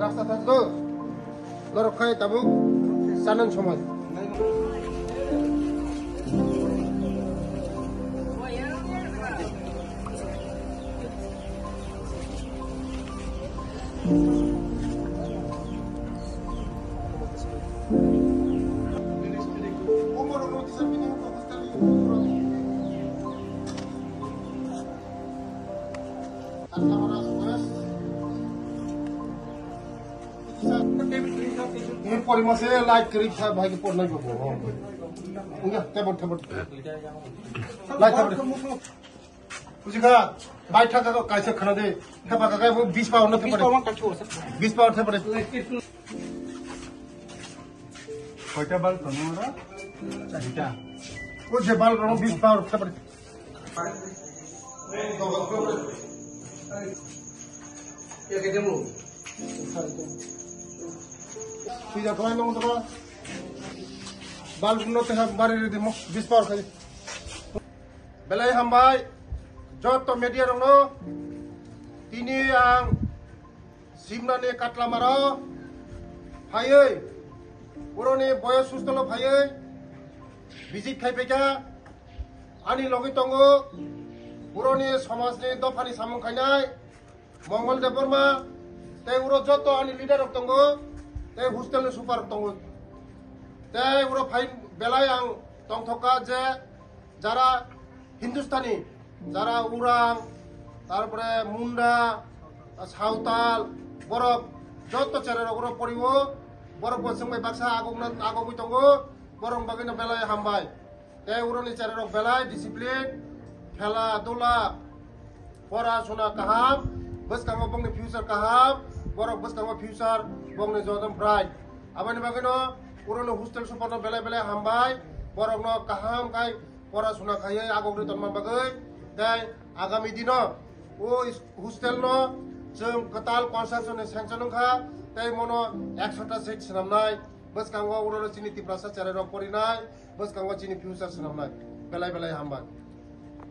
রাস্তা থাকতো লরক্ষায় তাবুক সানন সমাজ परिमासे लाइट करीब था भाई के पढ़ना को उनका टेबल लाइट टेबल उसीका बैठा का कैसे खाना दे थपा का वो 20 पाउंड न थे पड़े 20 पाउंड थे पड़े कोइटा बाल तनोरा चाहिटा वो जे बाल रो 20 पाउंड थे पड़े ये के देमु Tidak kau yang ngomong bal bunuh teh bari di mo bispar kali. Belai hambai, jodoh media dong no. Ini yang simna ne katla maro, hayai, urone boya sustalo hayai, visit kai peka, ani logi tongo, urone samas ne dofani samung kainai, Mongol deporma, teh uro jodoh ani leader of tongo. Teh hostel super tongo, teh uro fain belai yang tong thoka je jara Hindustani, jara urang, tarpore munda, sautal, borok, joto cara uro poriwo, borok bosong mai baksa agong tongo, borong bagina belai hambai, teh uro ni cara belai disiplin, khela dola, pora suna kaham, bus kanggo bong ni future kaham. Borok bus kanggo future bong ne jodam bright abani bagino purono hostel suporno bele hambai borok no kaham kai pora suna khaiye agogri tonma bagai dai agami dino o hostel no jeng katal construction ne sanction kha tai mono 100 ta seat sinamnai bus kanggo urono chini tiprasa chare rok porinai bus kanggo chini future sinamnai bele hambai